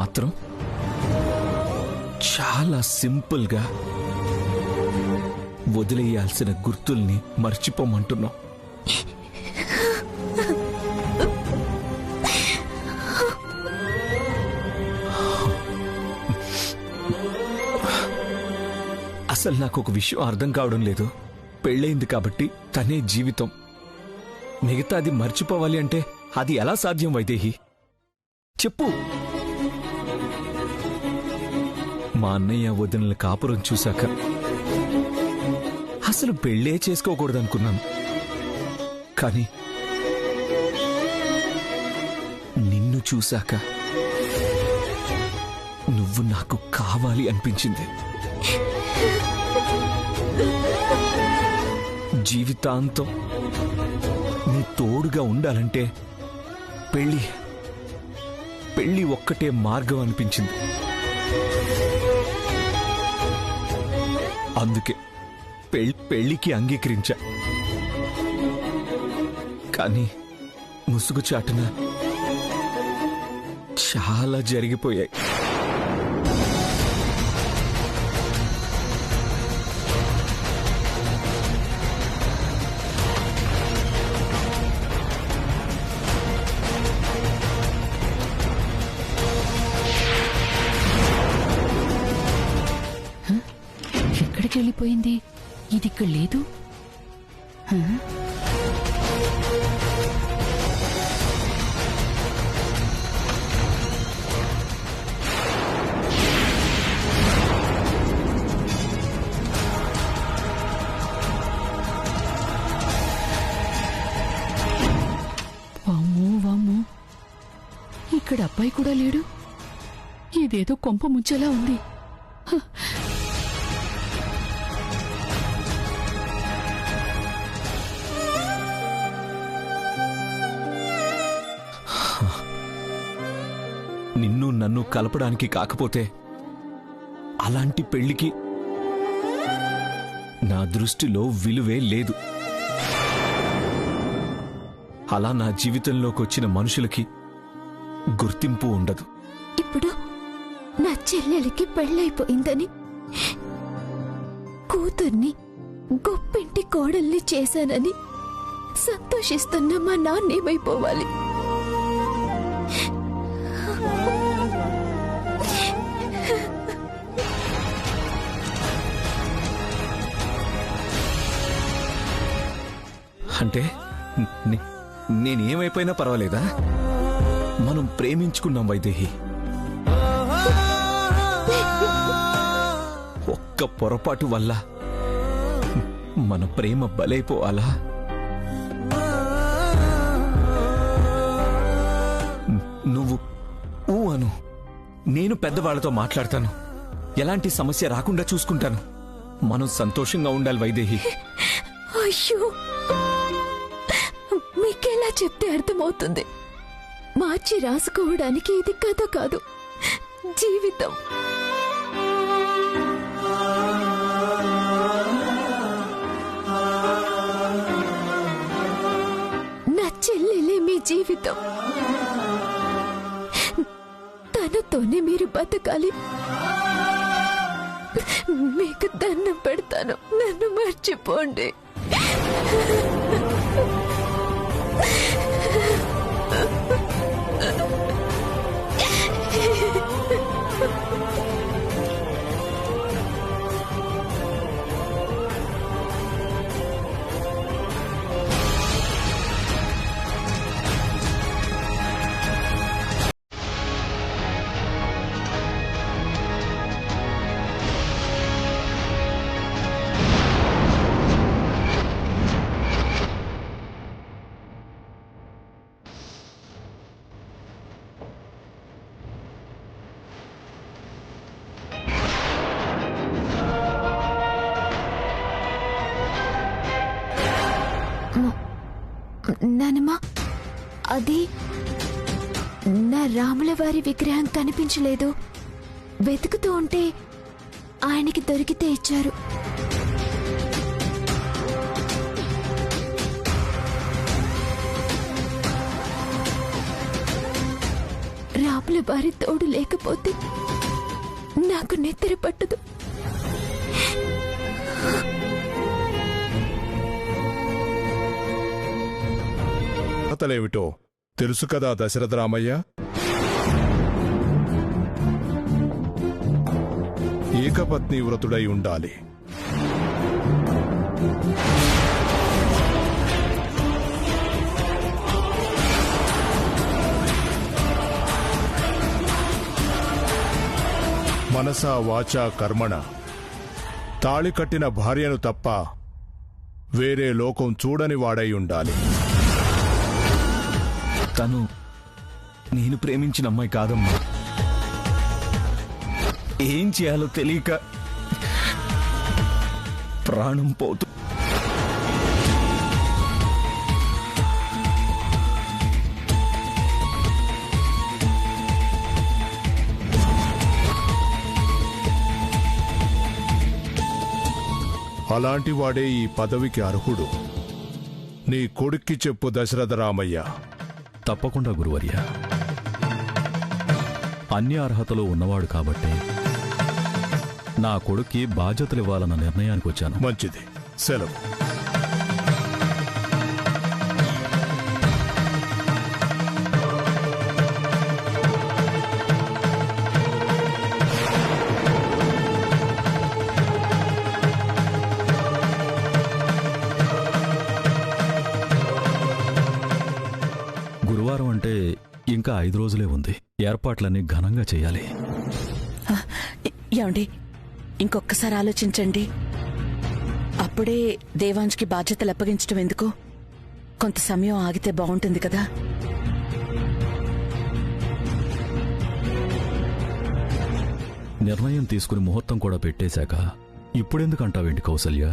మాత్రం చాలా సింపుల్గా వదిలేయాల్సిన గుర్తుల్ని మర్చిపోమంటున్నావు. అసలు నాకు ఒక విషయం అర్థం కావడం లేదు. పెళ్ళయింది కాబట్టి తనే జీవితం, మిగతాది మర్చిపోవాలి అంటే అది ఎలా సాధ్యం వైదేహి? చెప్పు. మా అన్నయ్య వదినల కాపురం చూశాక అసలు పెళ్ళే చేసుకోకూడదనుకున్నాను. కానీ నిన్ను చూశాక నువ్వు నాకు కావాలి అనిపించింది. జీవితాంతం నీ తోడుగా ఉండాలంటే పెళ్ళి ఒక్కటే మార్గం అనిపించింది. అందుకే పెళ్ళికి అంగీకరించా. కానీ ముసుగు చాటున చాలా జరిగిపోయాయి. వెళ్ళిపోయింది. ఇది ఇక్కడ లేదు. వామ్మో, ఇక్కడ అబ్బాయి కూడా లేడు. ఇదేదో కొంప ముంచేలా ఉంది. నిన్ను నన్ను కలపడానికి కాకపోతే అలాంటి పెళ్లికి నా దృష్టిలో విలువే లేదు. అలా నా జీవితంలోకి వచ్చిన మనుషులకి గుర్తింపు ఉండదు. ఇప్పుడు నా చెల్లెలికి పెళ్ళైపోయిందని కూతుర్ని గొప్పింటి కోడల్ని చేశానని సంతోషిస్తున్న మా నాన్నేమైపోవాలి? అంటే నేనేమైపోయినా పర్వాలేదా? మనం ప్రేమించుకున్నాం వైదేహి. ఒక్క పొరపాటు వల్ల మన ప్రేమ బలైపోవాలా? నువ్వు అను, నేను పెద్దవాళ్లతో మాట్లాడతాను. ఎలాంటి సమస్య రాకుండా చూసుకుంటాను. మనం సంతోషంగా ఉండాలి వైదేహి. అయ్యో, మీకెలా చెప్తే అర్థమవుతుంది? మార్చి రాసుకోవడానికి ఇది కథ కాదు, జీవితం. నా చెల్లెలే మీ జీవితం. తనతోనే మీరు బతకాలి. మీకు దండం పెడతాను, నన్ను మర్చిపోండి. నానమ్మా, అది నా రాములవారి విగ్రహం కనిపించలేదు. వెతుకుతూ ఉంటే ఆయనకి దొరికితే ఇచ్చారు. రాముల వారి తోడు లేకపోతే నాకు నిద్ర పట్టదు. అతలేమిటో తెలుసు కదా దశరథ రామయ్య. ఏకపత్ని వ్రతుడై ఉండాలి. మనసా వాచా కర్మణ తాళి కట్టిన భార్యను తప్ప వేరే లోకం చూడని వాడై ఉండాలి. తను నేను ప్రేమించిన అమ్మాయి కాదమ్మా. ఏం చేయాలో తెలియక ప్రాణం పోతూ అలాంటి వాడే ఈ పదవికి అర్హుడు. నీ కొడుక్కి చెప్పు దశరథ రామయ్య. తప్పకుండా గురువర్య. అన్ని అర్హతలు ఉన్నవాడు కాబట్టే నా కొడుక్కి బాధ్యతలివ్వాలన్న నిర్ణయానికి వచ్చాను. మంచిది, సెలవు. గురువారం అంటే ఇంకా 5 రోజులే ఉంది. ఏర్పాట్లన్నీ ఘనంగా చేయాలి. ఏమండి, ఇంకొక్కసారి ఆలోచించండి. అప్పుడే దేవాంజ్కి బాధ్యతలు అప్పగించడం ఎందుకు? కొంత సమయం ఆగితే బాగుంటుంది కదా. నిర్ణయం తీసుకుని ముహూర్తం కూడా పెట్టేశాక ఇప్పుడెందుకంటావేంటి కౌసల్య?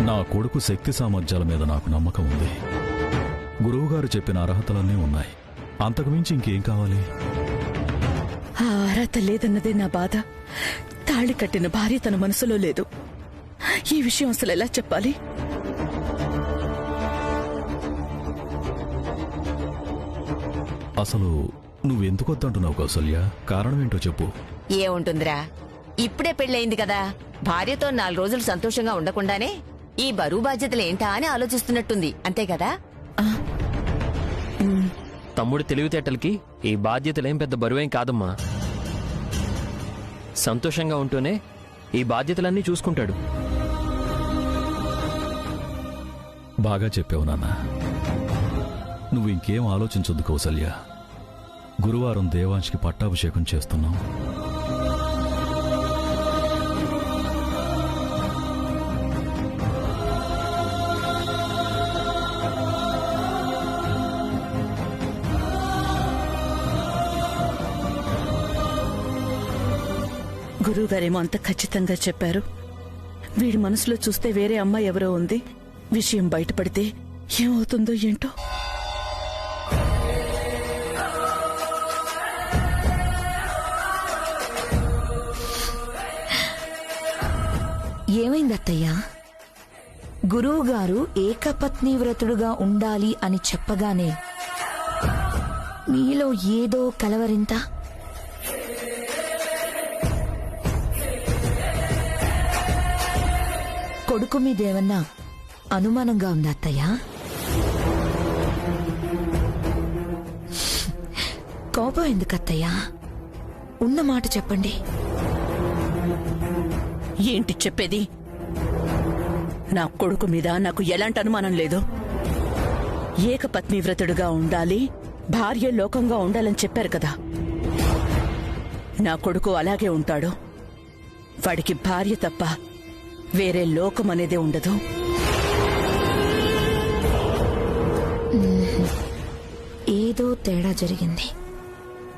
నా కొడుకు శక్తి సామర్థ్యాల మీద నాకు నమ్మకం ఉంది. గురువుగారు చెప్పిన అర్హతలన్నీ ఉన్నాయి. అంతకుమించి ఇంకేం కావాలి? ఆ అర్హత లేదన్నదే నా బాధ. తాళి కట్టిన భార్య తన మనసులో లేదు. ఈ విషయం అసలు ఎలా చెప్పాలి? అసలు నువ్వెందుకొద్దంటున్నావు కౌసల్య? కారణమేంటో చెప్పు. ఏముంటుందిరా, ఇప్పుడే పెళ్ళయింది కదా. భార్యతో 4 రోజులు సంతోషంగా ఉండకుండానే ఈ బరువు బాధ్యతలేంటా అని ఆలోచిస్తున్నట్టుంది, అంతే కదా? తమ్ముడి తెలివితేటలకి ఈ బాధ్యతలేం పెద్ద బరువేం కాదమ్మా. సంతోషంగా ఉంటూనే ఈ బాధ్యతలన్నీ చూసుకుంటాడు. బాగా చెప్పావు నాన్న. నువ్వు ఇంకేం ఆలోచించొద్దు కౌసల్య. గురువారం దేవాంశ్కి పట్టాభిషేకం చేస్తున్నాం. గురువుగారేమో అంత ఖచ్చితంగా చెప్పారు. వీడి మనసులో చూస్తే వేరే అమ్మాయి ఎవరో ఉంది. విషయం బయటపడితే ఏమవుతుందో ఏంటో. ఏమైందత్తయ్యా? గురువుగారు ఏకపత్ని వ్రతుడుగా ఉండాలి అని చెప్పగానే మీలో ఏదో కలవరింత. కొడుకు మీదేమన్నా అనుమానంగా ఉందా అత్తయ్యా? కోపం ఎందుకత్తయ్యా? ఉన్న మాట చెప్పండి. ఏంటి చెప్పేది? నా కొడుకు మీద నాకు ఎలాంటి అనుమానం లేదు. ఏకపత్ని వ్రతుడుగా ఉండాలి, భార్య లోకంగా ఉండాలని చెప్పారు కదా. నా కొడుకు అలాగే ఉంటాడు. వాడికి భార్య తప్ప వేరే లోకం అనేదే ఉండదు. ఏదో తేడా జరిగింది.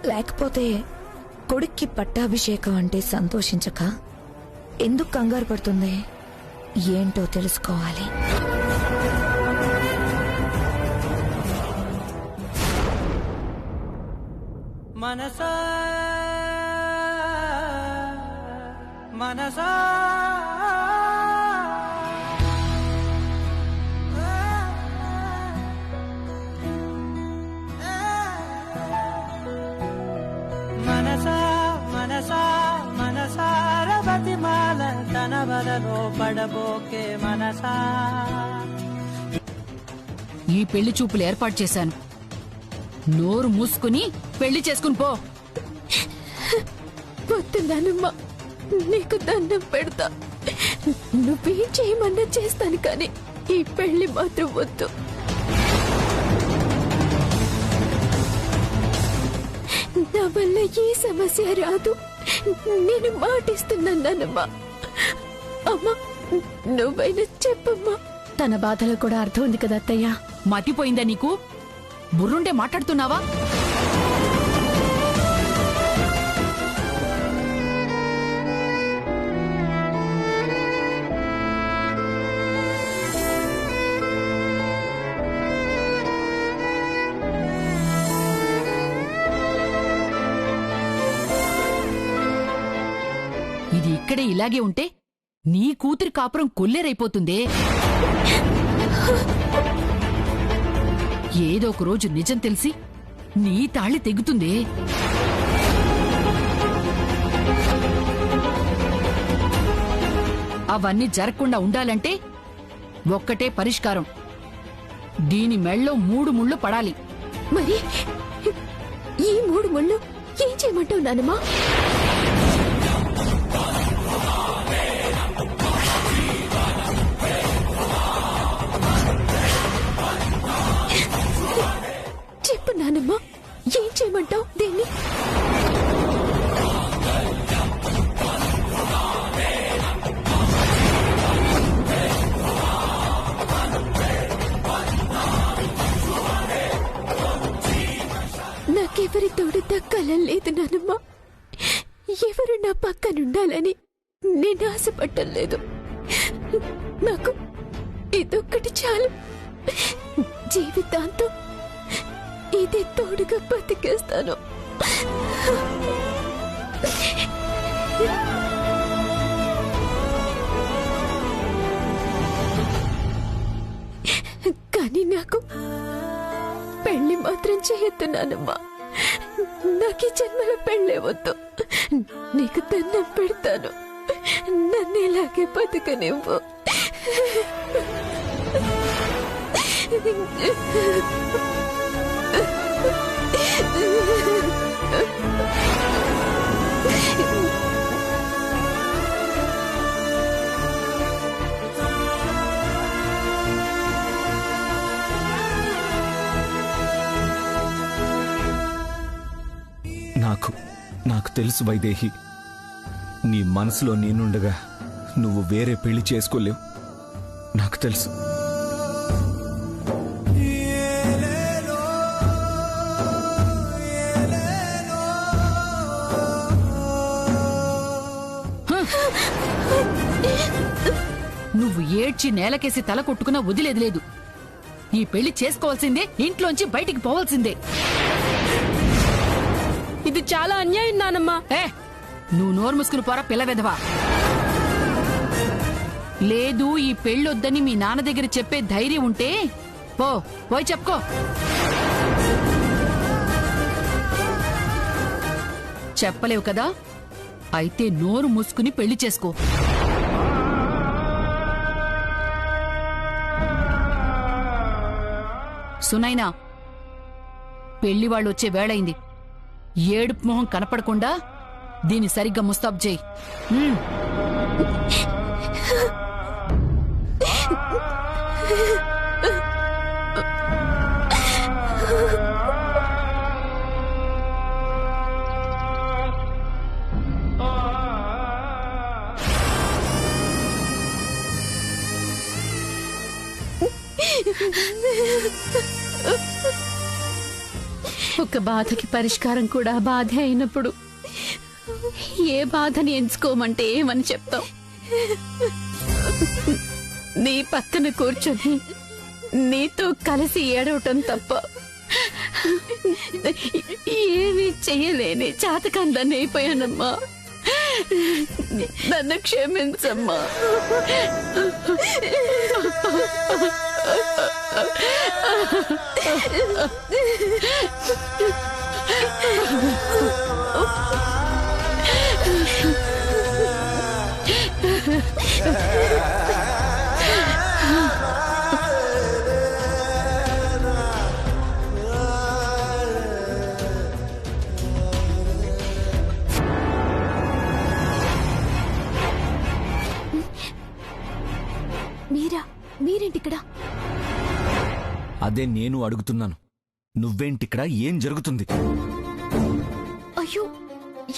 లేకపోతే కొడుక్కి పట్టాభిషేకం అంటే సంతోషించక ఎందుకు కంగారు పడుతుంది? ఏంటో తెలుసుకోవాలి. మనసా మనసా ఆశలో పడబోకే మనసా. ఈ పెళ్లి చూపులు ఏర్పాటు చేశాను. నోరు మూసుకుని పెళ్లి చేసుకుని పో. వద్దు నానమ్మ, నీకు దండం పెడతా. నువ్వేం చేయమన్నా చేస్తాను, కానీ ఈ పెళ్లి మాత్రం వద్దు. నా వల్ల ఏ సమస్య రాదు, నేను మాటిస్తున్నాను నానమ్మ. అమ్మా, నువ్వైనా చెప్పమ్మా. తన బాధలో కూడా అర్థం ఉంది కదా అత్తయ్య. మతిపోయిందా నీకు? బుర్రుండే మాట్లాడుతున్నావా? ఇది ఇక్కడే ఇలాగే ఉంటే నీ కూతురి కాపురం కొల్లేరైపోతుందే. ఏదో ఒక రోజు నిజం తెలిసి నీ తాళి తెగుతుందే. అవన్నీ జరగకుండా ఉండాలంటే ఒక్కటే పరిష్కారం. దీని మెళ్ళో 3 ముళ్ళు పడాలి. మరి ఈ 3 ముళ్ళు ఏం చేయమంటావు నానమ్మా? చెప్పు నానమ్మా, ఏం చేయమంటావు దీన్ని? నాకెవరి తోడు దక్కాలని లేదు నానమ్మా. ఎవరు నా పక్కనుండాలని నేను ఆశపట్టం లేదు. నాకు ఇదొక్కటి చాలు. జీవితాంతం ఇదే తోడుగా బతికేస్తాను. కానీ నాకు పెళ్లి మాత్రం చేయొద్దున్నానమ్మా. నాకు ఈ జన్మలో పెళ్లే వద్దు. నీకు దండం పెడతాను, నన్ను ఇలాగే బతకనివ్వు. నాకు తెలుసు వైదేహి, నీ మనసులో నేనుండగా నువ్వు వేరే పెళ్లి చేసుకోలేవు. నాకు తెలుసు. నువ్వు ఏడ్చి నేలకేసి తల కొట్టుకున్నా వదిలేది లేదు. ఈ పెళ్లి చేసుకోవాల్సిందే, ఇంట్లోంచి బయటికి పోవాల్సిందే. ఇది చాలా అన్యాయం నానమ్మా. నువ్వు నోరు ముసుకుని పోరా పిల్ల వెధవా. లేదు, ఈ పెళ్ళొద్దని మీ నాన్న దగ్గర చెప్పే ధైర్యం ఉంటే పోయి చెప్పుకో. చెప్పలేవు కదా, అయితే నోరు మూసుకుని పెళ్లి చేసుకో. సునైనా, పెళ్లి వాళ్ళు వచ్చే వేళయింది. ఏడుపు మొహం కనపడకుండా దీన్ని సరిగ్గా ముస్తాబ్ చేయి. ఒక బాధకి పరిష్కారం కూడా బాధే అయినప్పుడు ఏ బాధని ఎంచుకోమంటే ఏమని చెప్తావు? నీ పక్కన కూర్చొని నీతో కలిసి ఏడవటం తప్ప ఏమీ చెయ్యలేని చాతకందాన్ని అయిపోయానమ్మా. నన్ను క్షమించమ్మా. అదే నేను అడుగుతున్నాను. నువ్వేంటిక్కడ? ఏం జరుగుతుంది? అయ్యో,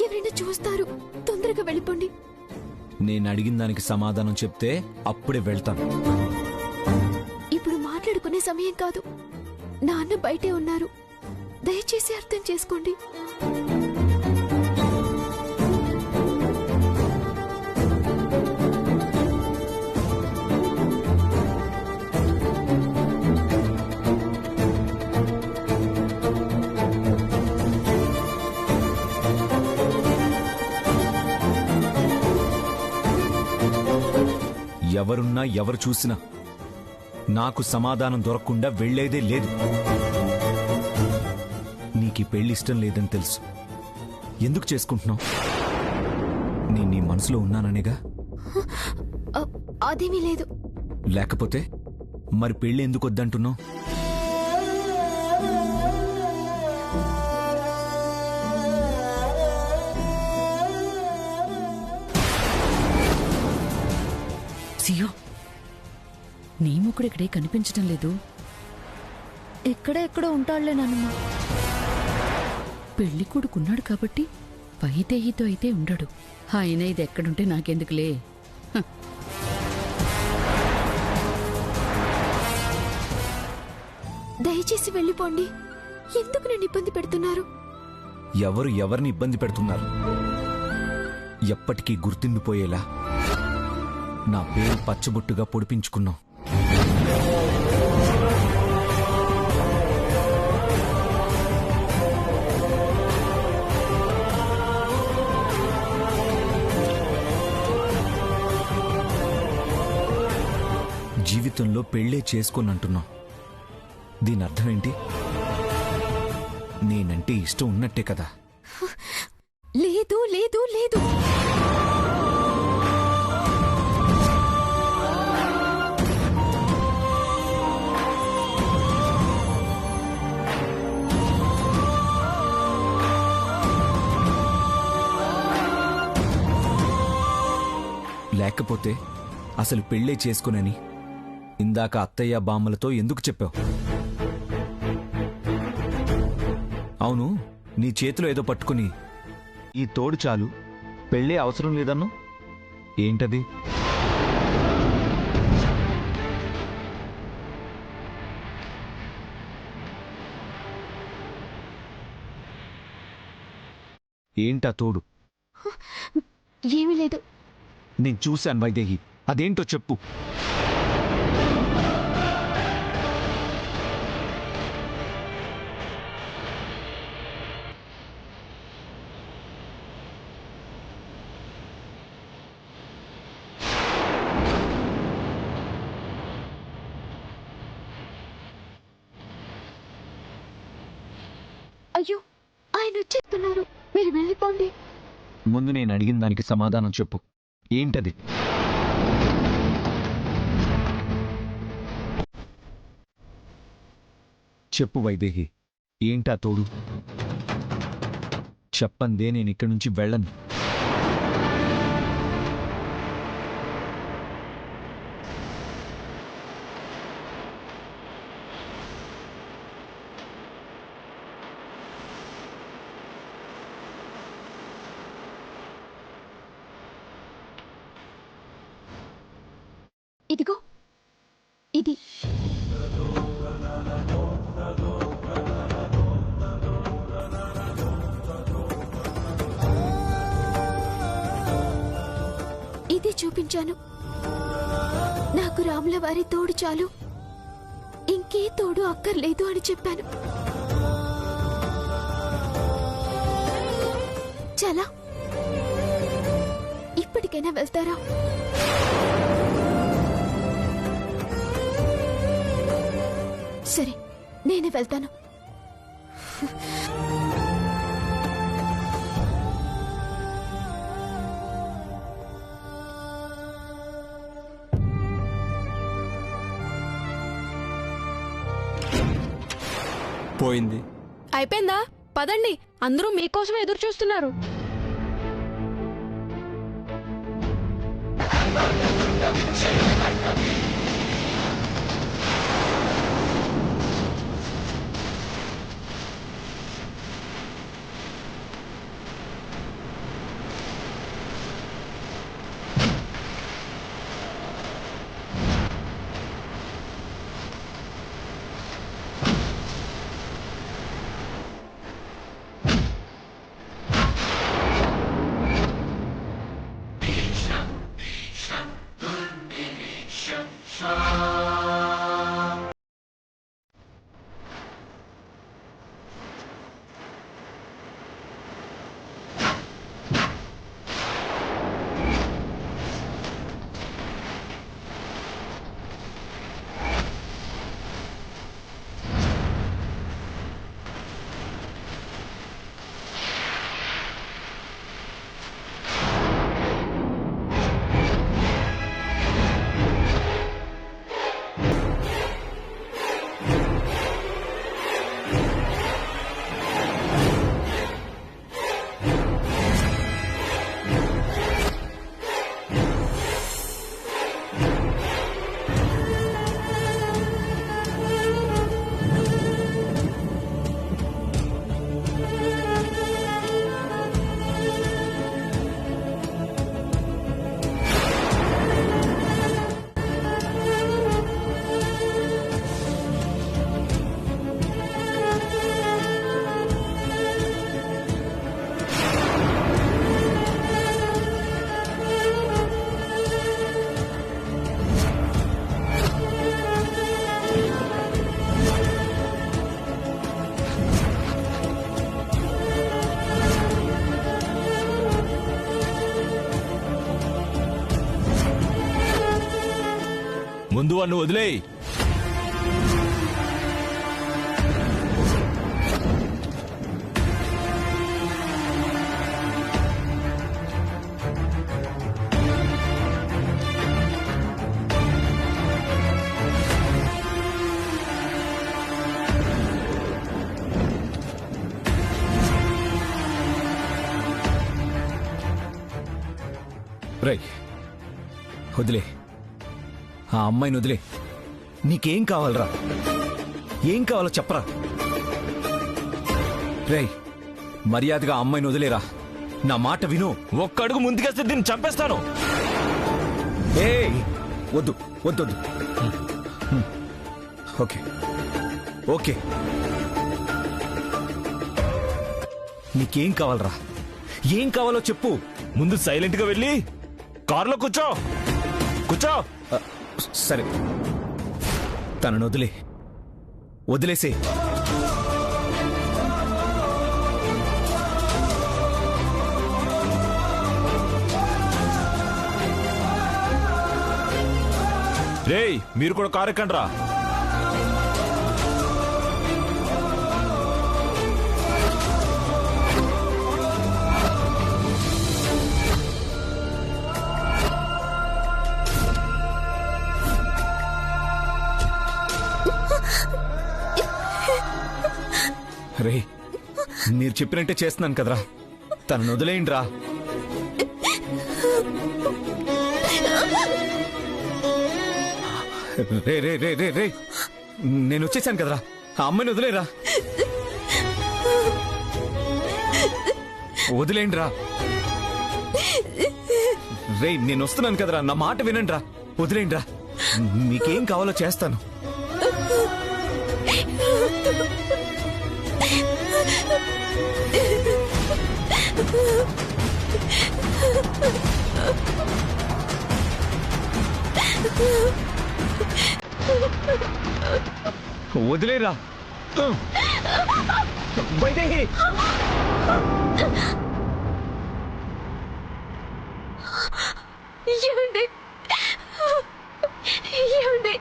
ఎవరైనా చూస్తారు. తొందరగా వెళ్ళిపోండి. నేను అడిగిన దానికి సమాధానం చెప్తే అప్పుడే వెళ్తాను. ఇప్పుడు మాట్లాడుకునే సమయం కాదు. నాన్న బయటే ఉన్నారు. దయచేసి అర్థం చేసుకోండి. ఎవరున్నా ఎవరు చూసినా నాకు సమాధానం దొరకకుండా వెళ్లేదే లేదు. నీకీ పెళ్లి ఇష్టం లేదని తెలుసు. ఎందుకు చేసుకుంటున్నావు? నేను నీ మనసులో ఉన్నాననేగా. అదేమీ లేదు. లేకపోతే మరి పెళ్లి ఎందుకు వద్దంటున్నావు? సియో, నీ ముక్కుడు ఇక్కడే కనిపించటం లేదు. ఎక్కడో ఉంటాడులే నాన్నమ్మ. పెళ్లి కొడుకున్నాడు కాబట్టి వైదేహితో అయితే ఉండడు. ఆయన ఇది ఎక్కడుంటే నాకెందుకులే. హ. దయచేసి వెళ్ళిపోండి. ఎందుకు నన్ను ఇబ్బంది పెడుతున్నారు? ఎవరు ఎవరిని ఇబ్బంది పెడుతున్నారు? ఎప్పటికీ గుర్తుండిపోయేలా నా పేరు పచ్చబొట్టుగా పొడిపించుకున్నావు. జీవితంలో పెళ్లే చేసుకోనంటున్నావు. దీని అర్థమేంటి? నేనంటే ఇష్టం ఉన్నట్టే కదా? లేదు లేదు లేదు. లేకపోతే అసలు పెళ్లే చేసుకునని ఇందాక అత్తయ్య బామ్మలతో ఎందుకు చెప్పావు? అవును, నీ చేతిలో ఏదో పట్టుకుని ఈ తోడు చాలు, పెళ్లే అవసరం లేదన్ను. ఏంటది? ఏంటా తోడు? ఏమీ లేదు. నేను చూశాను వైదేహి, అదేంటో చెప్పు. అయ్యో, ఆయన వచ్చేస్తున్నారు. మీరు వెళ్ళిపోండి. ముందు నేను అడిగిన దానికి సమాధానం చెప్పు. ఏంటది? చెప్పు వైదేహి, ఏంటా తోడు? చెప్పందే నేను ఇక్కడి నుంచి వెళ్ళను. ఇదిగో ఇది. ఇది చూపించాను. నాకు రాముల వారి తోడు చాలు, ఇంకే తోడు అక్కర్లేదు అని చెప్పాను. చాలా, ఇప్పటికైనా వెళ్తారా? సరే, నేనే వెళ్తాను. పోయింది. అయిపోయిందా? పదండి, అందరూ మీకోసం ఎదురు చూస్తున్నారు. వాడిని వదిలేయ్. రై వదిలే, ఆ అమ్మాయిని వదిలే. నీకేం కావాలరా? ఏం కావాలో చెప్పరా? రేయ్ మర్యాదగా ఆ అమ్మాయిని వదిలేరా. నా మాట విను. ఒక్క అడుగు ముందుకేస్తే దీన్ని చంపేస్తాను. వద్దు వద్దు వద్దు. ఓకే ఓకే, నీకేం కావాలరా? ఏం కావాలో చెప్పు. ముందు సైలెంట్ గా వెళ్ళి కారులో కూర్చో. కూర్చో. సరే, తనను వదిలేసే. రేయ్ మీరు కూడా కారు ఎక్కండి రా. రే మీరు చెప్పినట్టే చేస్తున్నాను కదరా. తనను వదిలేయండి రా. రే రే రే రే రే నేను వచ్చేసాను కదరా. ఆ అమ్మాయిని వదిలేరా. వదిలేయండి రా. రే నేను వస్తున్నాను కదరా. నా మాట వినండి రా. వదిలేయండి రా. మీకేం కావాలో చేస్తాను. వదిలేరా. వైదేహి ఏమండి ఏమండి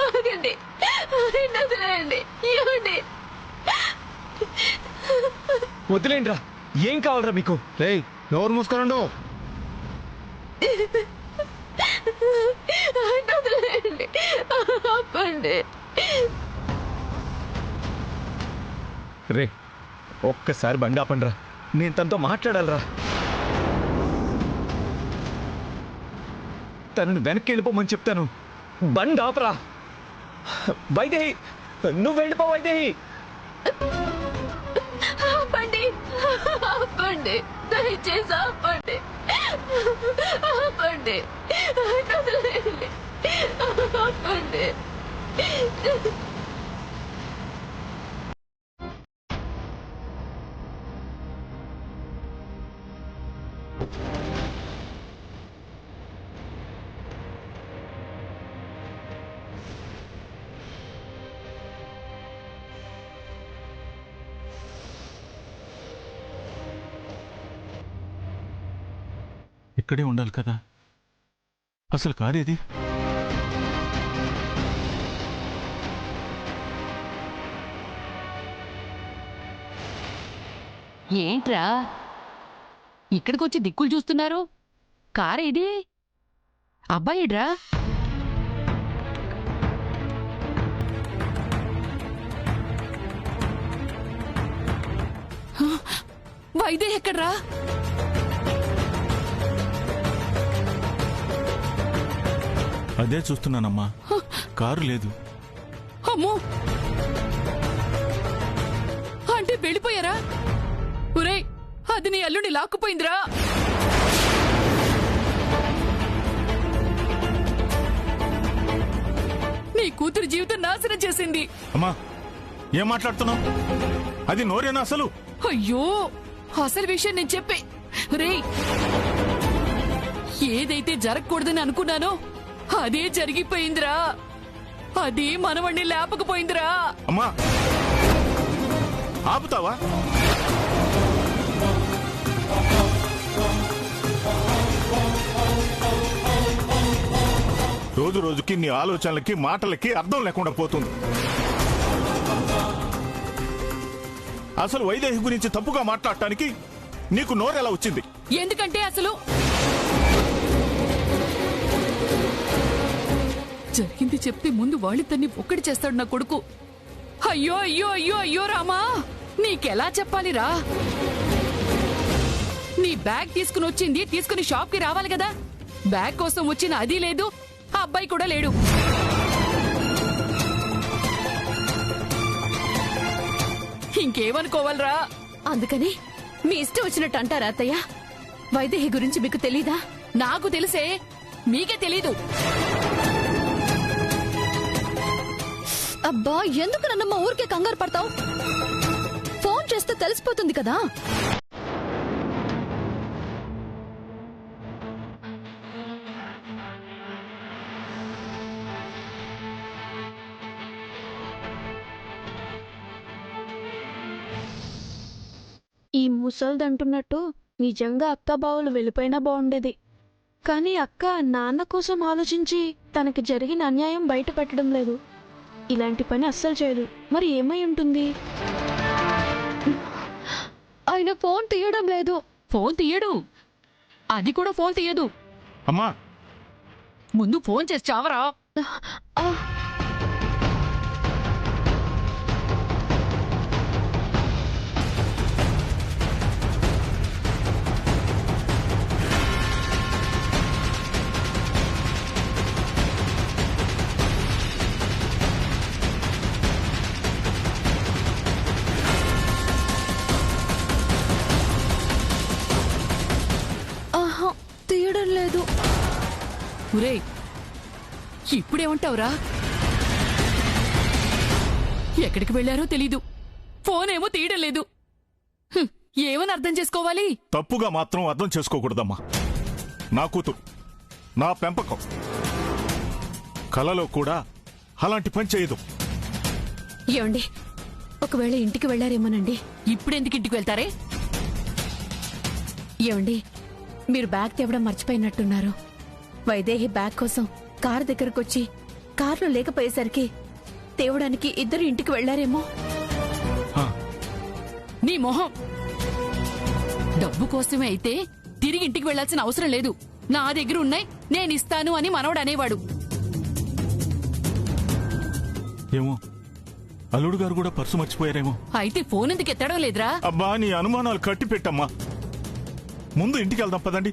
ఆగండి, వదిలేయండి. ఏమండి వదిలేండి రా. ఏం కావాలరా మీకు? రేయ్ నోరు మూసుకోనండు. వదిలేయండి. ఆపండి. రే ఒక్కసారి బండి ఆపండి రా. నేను తనతో మాట్లాడాలరా. తనని వెనక్కి వెళ్ళిపోమని చెప్తాను. బండి ఆపరా. వైదేహి నువ్వు వెళ్ళిపో. వైదేహి ఆపండి, ఆపండి, దయచేసి ఆపండి. ఆపండి, వదిలేయండి. ఆపండి. ఇక్కడే ఉండాలి కదా. అసలు కారేది? ఏంట్రా ఇక్కడికొచ్చి దిక్కులు చూస్తున్నారు? కారేది? అబ్బాయిడ్రా? వైదే ఎక్కడ్రా? అదే చూస్తున్నానమ్మా. కారు లేదు. అమ్మో, అంటే వెళ్ళిపోయారా? ఒరేయ్ అది నీ అల్లుడిని లాక్కుపోయిందిరా. నీ కూతురు జీవితం నాశనం చేసింది. అమ్మా ఏం మాట్లాడుతున్నావు? అది నోరేనా అసలు? అయ్యో అసలు విషయం నేను చెప్పే. రేయ్ ఏదైతే జరగకూడదని అనుకున్నానో అదే జరిగిపోయిందిరా. అది మనవణ్ణి లేపకపోయిందిరా. అమ్మా ఆపుతావా? రోజు రోజుకి నీ ఆలోచనలకి మాటలకి అర్థం లేకుండా పోతుంది. అసలు వైదేహి గురించి తప్పుగా మాట్లాడటానికి నీకు నోరెలా వచ్చింది? ఎందుకంటే అసలు జరిగింది చెప్తే ముందు వాళ్ళిద్దరిని ఒక్కడి చేస్తాడు నా కొడుకు. అయ్యో అయ్యో అయ్యో అయ్యో రామా, నీకెలా చెప్పాలిరా? నీ బ్యాగ్ తీసుకుని వచ్చింది తీసుకుని షాప్ కి రావాలి కదా. బ్యాగ్ కోసం వచ్చిన అది లేదు, ఆ అబ్బాయి కూడా లేడు. ఇంకేమనుకోవాలరా? అందుకని మీ ఇష్టం వచ్చినట్టు అంటారా అత్తయ్య? వైదేహి గురించి మీకు తెలీదా? నాకు తెలిసే, మీకే తెలీదు. అబ్బా, ఎందుకు నన్నమ్మ ఊరికే కంగారు పడతావు? ఫోన్ చేస్తే తెలిసిపోతుంది కదా. ఈ ముసల్దంటున్నట్టు నిజంగా అక్క బావులు వెళ్ళిపోయినా బాగుండేది. కానీ అక్క నాన్న కోసం ఆలోచించి తనకి జరిగిన అన్యాయం బయట పెట్టడం లేదు. ఇలాంటి పని అస్సలు చేయదు. మరి ఏమై ఉంటుంది? ఆయన ఫోన్ తీయడం లేదు. ఫోన్ తీయడు, అది కూడా ఫోన్ తీయదు. అమ్మా, ముందు ఫోన్ చేసి చావరా. తీయడం లేదు. ఒరేయ్, ఇప్పుడేమంటావురా? ఎక్కడికి వెళ్లారో తెలీదు, ఫోన్ ఏమో తీయడం లేదు. ఏమని అర్థం చేసుకోవాలి? తప్పుగా మాత్రం అర్థం చేసుకోకూడదమ్మా. నా కూతురు, నా పెంపకం, కలలో కూడా అలాంటి పని చేయదు. ఏమండి, ఒకవేళ ఇంటికి వెళ్లారేమోనండి. ఇప్పుడెందుకు ఇంటికి వెళ్తారే? ఏమండి, మీరు బ్యాగ్ తేవడం మర్చిపోయినట్టున్నారు. వైదేహి బ్యాగ్ కోసం కారు దగ్గరకొచ్చి కారులో లేకపోయేసరికి తేవడానికి ఇద్దరు ఇంటికి వెళ్లారేమో. నీ మొహం! డబ్బు కోసమే అయితే తిరిగి ఇంటికి వెళ్లాల్సిన అవసరం లేదు. నా దగ్గర ఉన్నాయి, నేనిస్తాను అని మనవడు అనేవాడు. ఏమో, అల్లుడు గారు కూడా పర్సు మర్చిపోయారేమో. అయితే ఫోన్ ఎందుకు ఎత్తడం లేదురా? అబ్బా, నీ అనుమానాలు కట్టి పెట్టమ్మా. ముందు ఇంటికి వెళ్దాం పదండి.